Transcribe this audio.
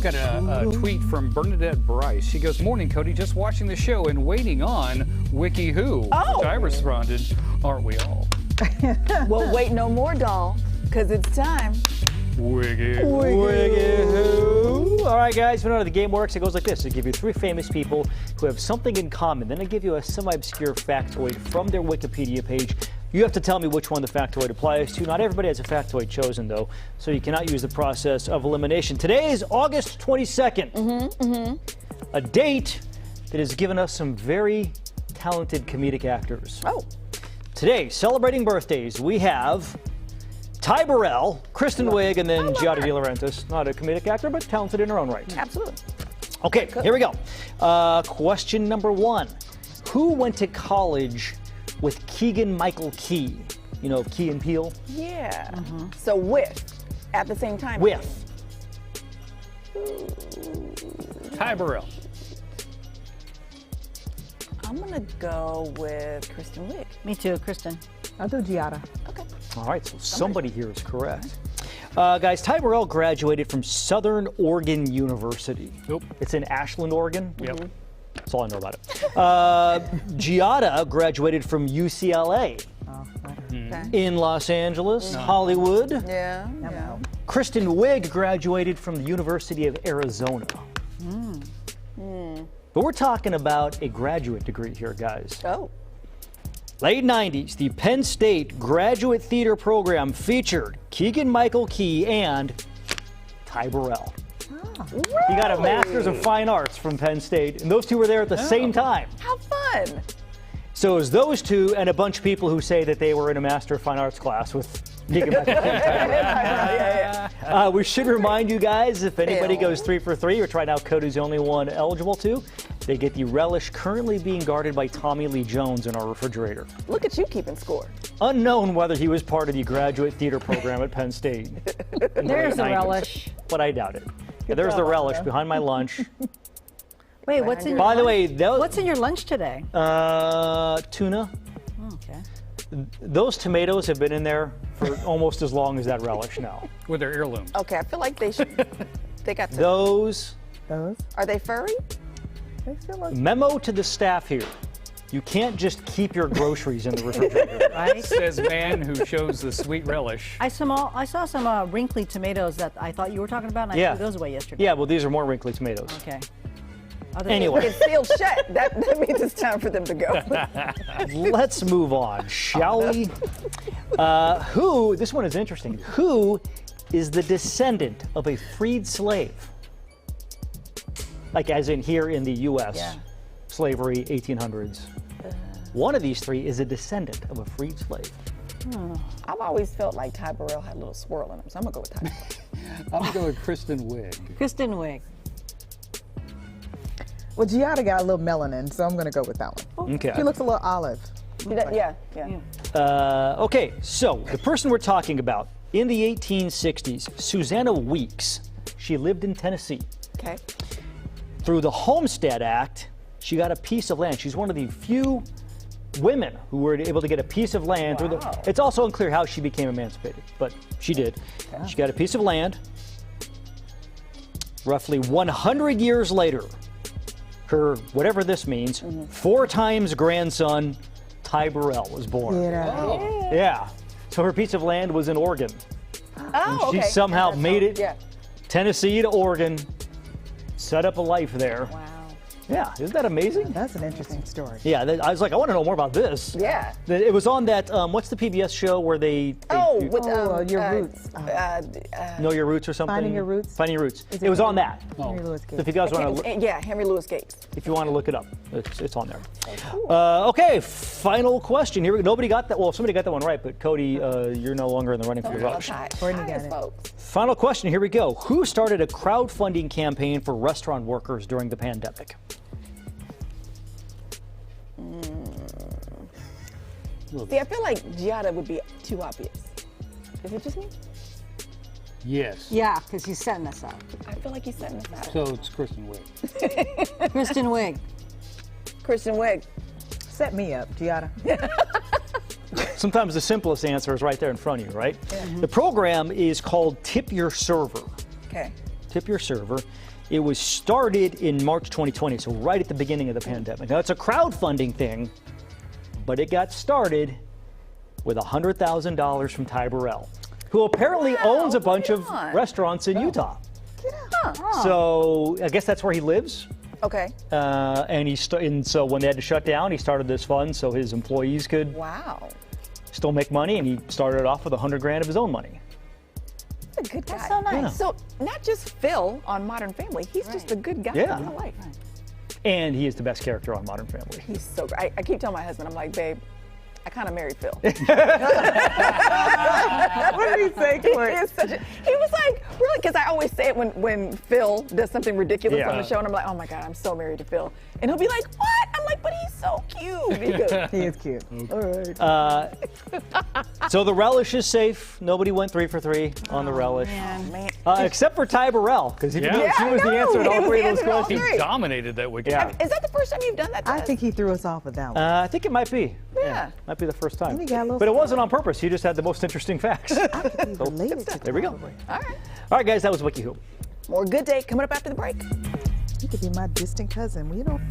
Got a tweet from Bernadette Bryce. She goes, "Morning, Cody. Just watching the show and waiting on Wikiwho." Oh. Which I responded, "Aren't we all?" Well, wait no more, doll, because it's time. Wikiwho. All right, guys, you know how the game works. It goes like this. I give you 3 famous people who have something in common. Then I give you a semi-obscure factoid from their Wikipedia page. You have to tell me which one the factoid applies to. Not everybody has a factoid chosen, though, so you cannot use the process of elimination. Today is August 22nd, a date that has given us some very talented comedic actors. Oh. Today, celebrating birthdays, we have Ty Burrell, Kristen Wiig, and then Giada De Laurentiis. Not a comedic actor, but talented in her own right. Absolutely. Okay, here we go. Question number 1. Who went to college with Keegan-Michael Key? You know, Key and Peele? Yeah. So with, at the same time. With. Ty Burrell. I'm going to go with Kristen Wiig. Me too, Kristen. I'll do Giada. Okay. All right, so somebody here is correct. Guys, Ty Burrell graduated from Southern Oregon University. Nope. It's in Ashland, Oregon. Yep. That's all I know about it. Giada graduated from UCLA Okay. in Los Angeles, Hollywood. Yeah. Kristen Wiig graduated from the University of Arizona. But we're talking about a graduate degree here, guys. Oh. Late 90s, the Penn State graduate theater program featured Keegan-Michael Key and Ty Burrell. He got a Master's of Fine Arts from Penn State, and those two were there at the same time. How fun. So it was those two and a bunch of people who say that they were in a Master of Fine Arts class with Keegan-Michael Key. We should remind you guys, if anybody goes 3 for 3, or try now Cody's the only one eligible to, they get the relish currently being guarded by Tommy Lee Jones in our refrigerator. Look at you keeping score. Unknown whether he was part of the graduate theater program at Penn State. There's a relish. But I doubt it. Yeah, there's the relish behind my lunch. Wait, what's in your By the lunch? way, What's in your lunch today? tuna. Okay. Those tomatoes have been in there for almost as long as that relish now. With their heirlooms. Okay, I feel like they should. They got to. Those. Are they furry? They still look. Memo to the staff here. You can't just keep your groceries in the refrigerator. Right? Says man who shows the sweet relish. I saw some wrinkly tomatoes that I thought you were talking about, and I threw those away yesterday. Yeah, well, these are more wrinkly tomatoes. Okay. Anyway. It's sealed shut. That means it's time for them to go. Let's move on, shall we? This one is interesting. Who is the descendant of a freed slave? Like as in here in the U.S., slavery, 1800s. One of these 3 is a descendant of a freed slave. I've always felt like Ty Burrell had a little swirl in him, so I'm going to go with Ty Burrell. I'm going to go with Kristen Wiig. Kristen Wiig. Well, Giada got a little melanin, so I'm going to go with that one. Okay. She looks a little olive. Yeah. Okay, so the person we're talking about, in the 1860s, Susanna Weeks, she lived in Tennessee. Okay. Through the Homestead Act, she got a piece of land. She's one of the few women who were able to get a piece of land. Wow. It's also unclear how she became emancipated, but she did. Yeah. She got a piece of land. Roughly 100 years later, her, whatever this means, 4 times grandson, Ty Burrell, was born. Yeah. So her piece of land was in Oregon. Oh, She okay. somehow made it Yeah. Tennessee to Oregon, set up a life there. Wow. Yeah, isn't that amazing? That's an interesting story. Yeah, I was like, I want to know more about this. Yeah. It was on that, what's the PBS show where they With Your Roots. Know Your Roots or something? Finding Your Roots? Finding Your Roots. Is It was it on that. Henry Louis So Gates. if you guys want to, Henry Louis Gates. if you want to look it up, it's on there. Okay, final question. Here, nobody got that. Well, somebody got that one right, but Cody, you're no longer in the running for the rush. Courtney got it. Folks. Final question. Here we go. Who started a crowdfunding campaign for restaurant workers during the pandemic? See, I feel like Giada would be too obvious. Is it just me? Yes. Yeah, because he's setting us up. I feel like he's setting us up. So it's Kristen Wiig. Kristen Wiig. Kristen Wiig. Set me up, Giada. Sometimes the simplest answer is right there in front of you, right? The program is called Tip Your Server. Okay. tip your server. It was started in March 2020, so right at the beginning of the pandemic. Now, it's a crowdfunding thing, but it got started with $100,000 from Ty Burrell, who apparently owns a bunch of restaurants in Utah. So I guess that's where he lives. Okay. And so when they had to shut down, he started this fund so his employees could still make money, and he started it off with $100,000 of his own money. A good guy. That's so nice. Yeah. So not just Phil on Modern Family, he's just a good guy Yeah. in real life. And he is the best character on Modern Family. He's so great. I keep telling my husband, I'm like, babe, I kind of married Phil. What did he say, Court? He was like, really? Because I always say it when Phil does something ridiculous on the show, and I'm like, oh my God, I'm so married to Phil. And he'll be like, what? I'm like, but he's so cute. He goes, He is cute. All right. So the relish is safe. Nobody went 3 for 3 on the relish. man. Except for Ty Burrell, because he was I the know. answer to He all was 3 the of those answer to all questions. three. He dominated that weekend. Yeah. Is that the first time you've done that to I us? think he threw us off with that one. I think it might be. Yeah. Might be the first time. And he got a little But it wasn't on purpose. He just had the most interesting facts. I could be related to There we go. Tyler. All right. All right, guys, that was Wikiwho. More Good Day coming up after the break. He could be my distant cousin. We don't.